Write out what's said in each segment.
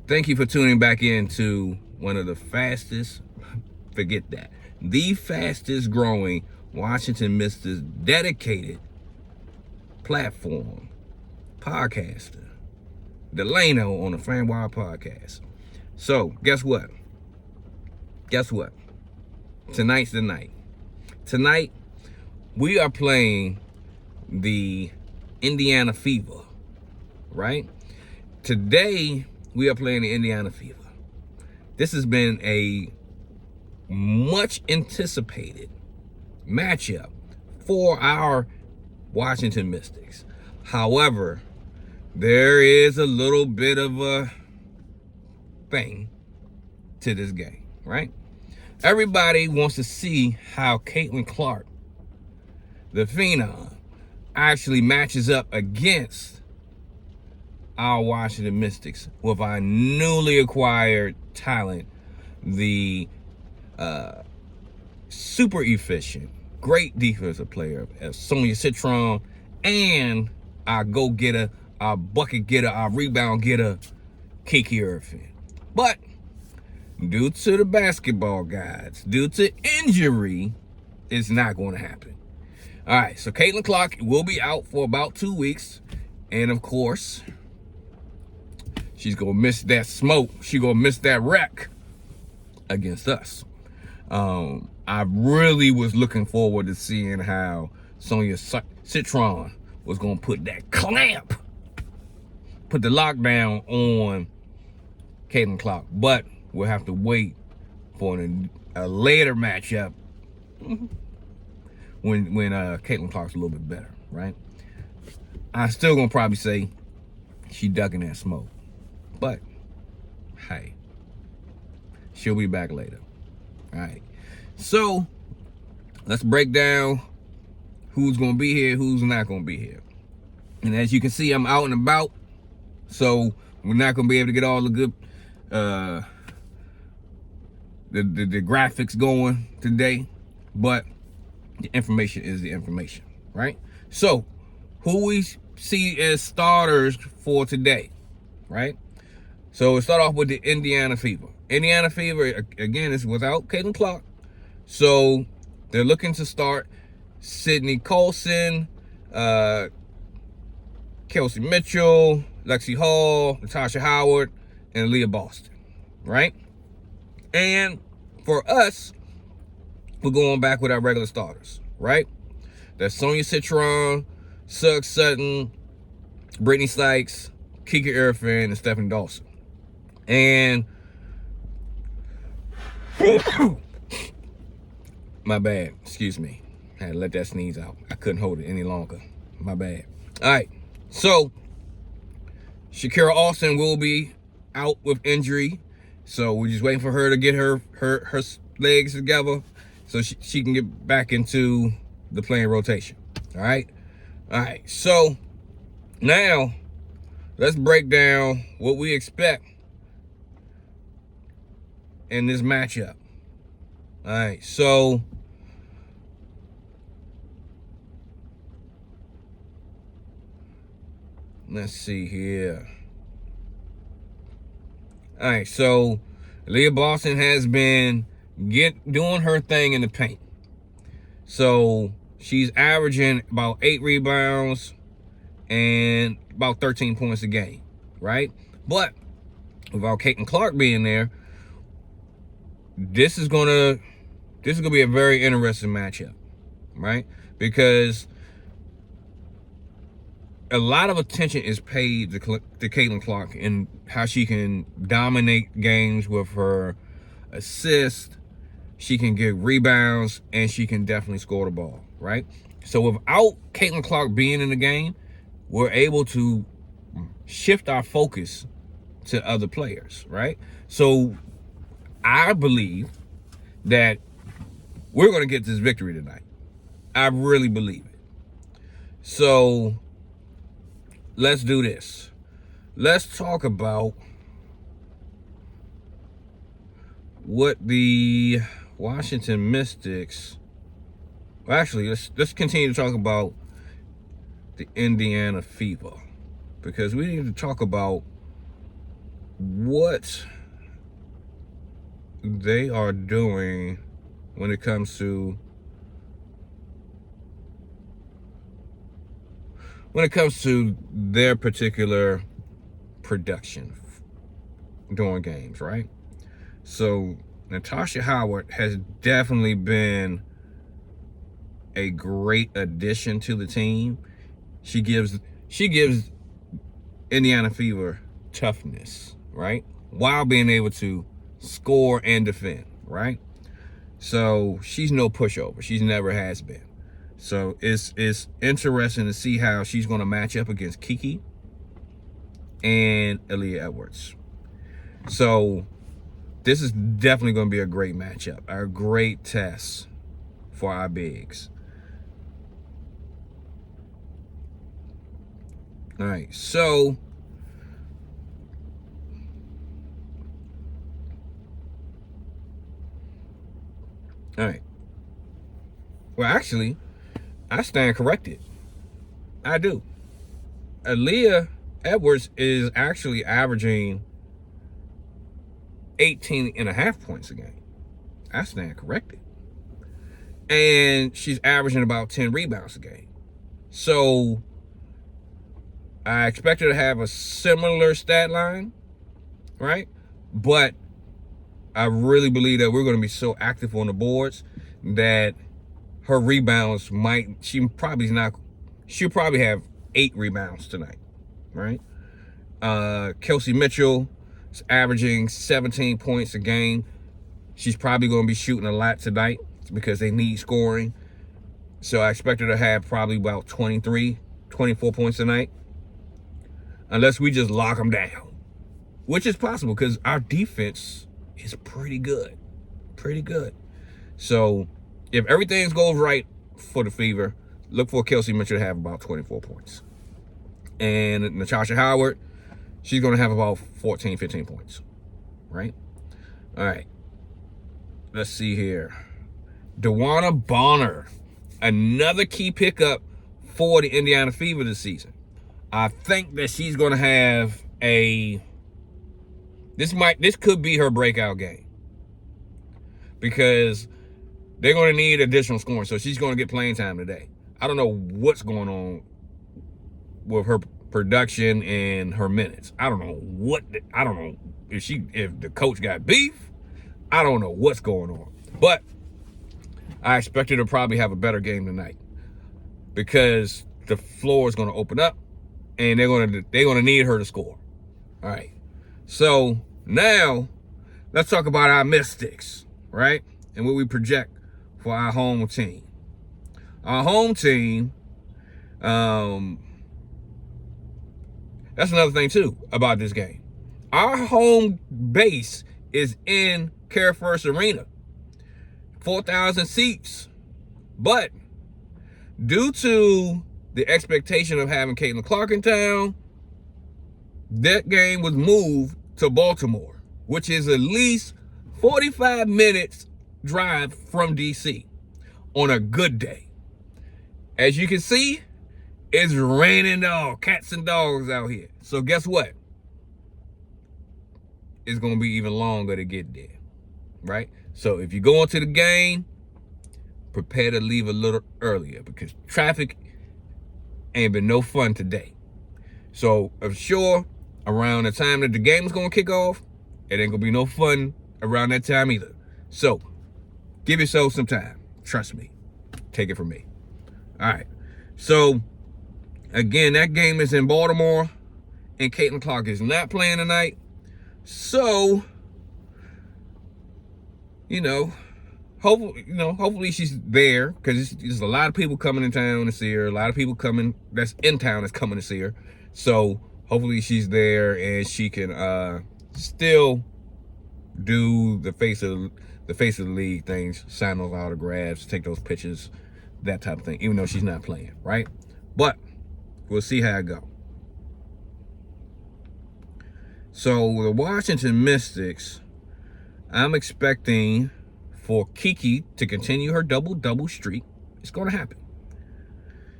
Thank you for tuning back in to one of the fastest, forget that, the fastest growing Washington Mystics dedicated platform podcaster, Delano on the FanWire podcast. So, guess what? Tonight's the night. Tonight, we are playing the Indiana Fever, right? Today, we are playing the Indiana Fever. This has been a much anticipated matchup for our Washington Mystics. However, there is a little bit of a thing to this game, right? Everybody wants to see how Caitlin Clark, the Phenom, actually matches up against our Washington Mystics with our newly acquired talent, the super efficient, great defensive player, Sonia Citron, and our go-getter, our bucket getter, our rebound getter, Kiki Iriafen. But due to the basketball gods, due to injury, it's not going to happen. All right, so Caitlin Clark will be out for about 2 weeks. And of course, she's going to miss that smoke. She's going to miss that wreck against us. I really was looking forward to seeing how Sonia Citron was going to put that clamp, put the lockdown on Caitlin Clark. But we'll have to wait for a later matchup when Caitlin Clark's a little bit better, right? I'm still gonna probably say she ducking that smoke, but hey, she'll be back later. All right, so let's break down who's gonna be here, who's not gonna be here. And as you can see, I'm out and about, so we're not gonna be able to get all the good the graphics going today, but the information is the information, right? So who we see as starters for today, right? So we'll start off with the Indiana Fever. Indiana Fever, again, is without Caitlin Clark. So they're looking to start Sydney Colson, Kelsey Mitchell, Lexi Hall, Natasha Howard, and Leah Boston, right? And for us, we're going back with our regular starters, right? That's Sonia Citron, Suggs Sutton, Brittney Sykes, Kiki Iriafen, and Stephanie Dawson. And my bad, excuse me. I had to let that sneeze out. I couldn't hold it any longer. My bad. All right, so Shakira Austin will be out with injury. So we're just waiting for her to get her legs together so she can get back into the playing rotation. All right. So now let's break down what we expect in this matchup. All right. So let's see here. All right, so Leah Boston has been doing her thing in the paint. So she's averaging about 8 rebounds and about 13 points a game, right? But without Caitlin Clark being there, this is gonna be a very interesting matchup, right? Because a lot of attention is paid to Caitlin Clark and how she can dominate games with her assist. She can get rebounds, and she can definitely score the ball, right? So without Caitlin Clark being in the game, we're able to shift our focus to other players, right? So I believe that we're going to get this victory tonight. I really believe it. So let's do this. Let's talk about what the Washington Mystics. Well, actually, let's continue to talk about the Indiana Fever, because we need to talk about what they are doing when it comes to their particular production during games, right? So Natasha Howard has definitely been a great addition to the team. She gives Indiana Fever toughness, right? While being able to score and defend, right? So she's no pushover. She's never has been. So it's interesting to see how she's going to match up against Kiki and Aaliyah Edwards. So this is definitely going to be a great matchup, a great test for our bigs. All right, so all right. Well, actually, I stand corrected. I do. Aaliyah Edwards is actually averaging 18.5 points a game. I stand corrected. And she's averaging about 10 rebounds a game. So I expect her to have a similar stat line, right? But I really believe that we're going to be so active on the boards that her rebounds she'll probably have 8 rebounds tonight, right? Kelsey Mitchell is averaging 17 points a game. She's probably going to be shooting a lot tonight because they need scoring. So I expect her to have probably about 23, 24 points tonight. Unless we just lock them down, which is possible because our defense is pretty good. Pretty good. So if everything goes right for the Fever, look for Kelsey Mitchell to have about 24 points. And Natasha Howard, she's going to have about 14, 15 points. Right? All right. Let's see here. Dewana Bonner, another key pickup for the Indiana Fever this season. I think that she's going to have this could be her breakout game because they're going to need additional scoring. So she's going to get playing time today. I don't know what's going on with her production and her minutes. I don't know if the coach got beef. I don't know what's going on. But I expect her to probably have a better game tonight because the floor is going to open up. And they're gonna need her to score. All right. So now let's talk about our Mystics, right? And what we project for our home team. Our home team, that's another thing too about this game. Our home base is in Care First Arena, 4,000 seats, but due to the expectation of having Caitlin Clark in town, that game was moved to Baltimore, which is at least 45 minutes drive from DC on a good day. As you can see, it's raining cats and dogs out here. So guess what? It's going to be even longer to get there, right? So if you go into the game, prepare to leave a little earlier because traffic ain't been no fun today. So I'm sure around the time that the game is going to kick off, it ain't going to be no fun around that time either. So give yourself some time. Trust me. Take it from me. All right. So again, that game is in Baltimore and Caitlin Clark is not playing tonight. So, hopefully she's there because there's a lot of people coming in town to see her. A lot of people that's in town that's coming to see her. So hopefully she's there and she can still do the face of the league things, sign those autographs, take those pictures, that type of thing, even though she's not playing, right? But we'll see how it go. So the Washington Mystics, I'm expecting for Kiki to continue her double-double streak. It's going to happen.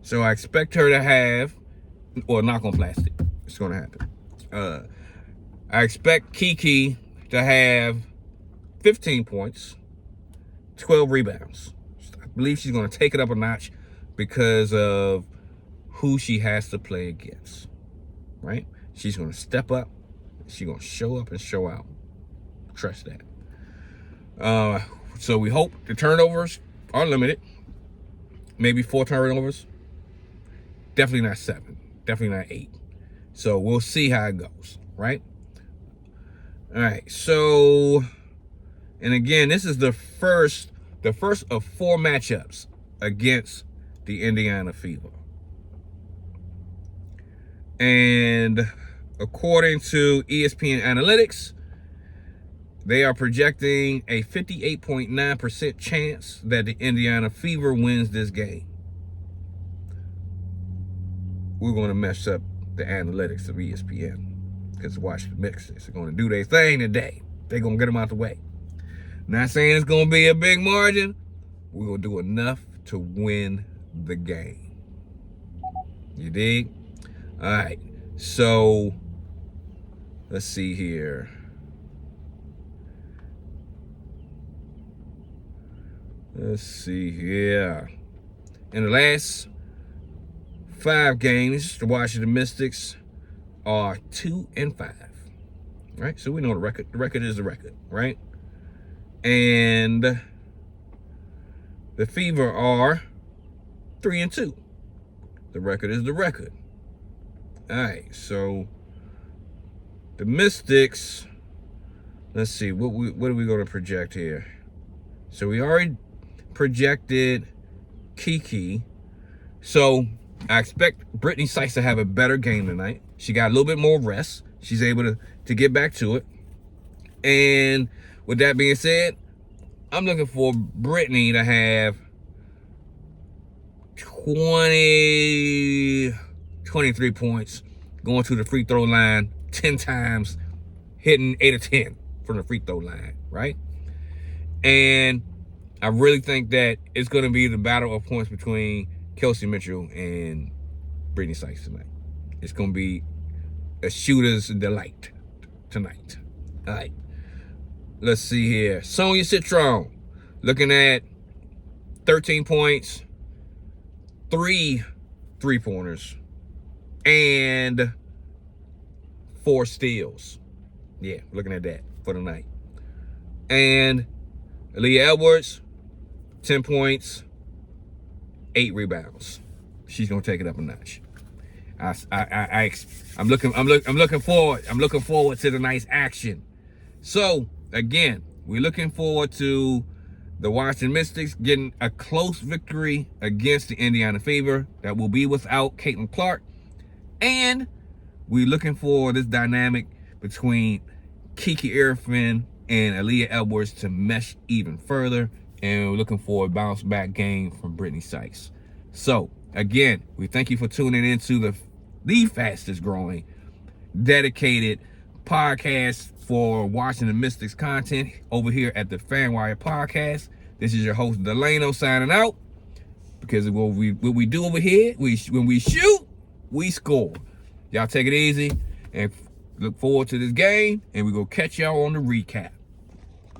So I expect her to have, or knock on plastic. It's going to happen. I expect Kiki to have 15 points, 12 rebounds. I believe she's going to take it up a notch because of who she has to play against, right? She's going to step up. She's going to show up and show out. Trust that. So we hope the turnovers are limited. Maybe 4 turnovers. Definitely not 7. Definitely not 8. So we'll see how it goes, right? All right. So, and again, this is the first of 4 matchups against the Indiana Fever. And according to ESPN Analytics, they are projecting a 58.9% chance that the Indiana Fever wins this game. We're going to mess up the analytics of ESPN because watch the mixers are going to do their thing today. They're going to get them out the way. Not saying it's going to be a big margin. We're going to do enough to win the game. You dig? All right. So, let's see here. Let's see here. In the last 5 games, the Washington Mystics are 2-5. Right? So we know the record. The record is the record, right? And the Fever are 3-2. The record is the record. All right, so the Mystics, let's see, what are we going to project here? So we already projected Kiki. So I expect Brittney Sykes to have a better game tonight. She got a little bit more rest. She's able to get back to it. And with that being said, I'm looking for Brittney to have 23 points, going to the free throw line 10 times, hitting 8 or 10 from the free throw line, right? And I really think that it's going to be the battle of points between Kelsey Mitchell and Brittney Sykes tonight. It's going to be a shooter's delight tonight. All right. Let's see here. Sonia Citron, looking at 13 points, 3 3-pointers, and 4 steals. Yeah, looking at that for the night. And Aaliyah Edwards, 10 points, 8 rebounds. She's gonna take it up a notch. I'm looking forward to the nice action. So again, we're looking forward to the Washington Mystics getting a close victory against the Indiana Fever that will be without Caitlin Clark. And we're looking for this dynamic between Kiki Iriafen and Aaliyah Edwards to mesh even further. And we're looking for a bounce back game from Brittney Sykes. So again, we thank you for tuning into the fastest growing dedicated podcast for Washington Mystics content over here at the FanWire podcast. This is your host Delano signing out, because what we do over here, when we shoot, we score. Y'all take it easy and look forward to this game, and we're gonna catch y'all on the recap.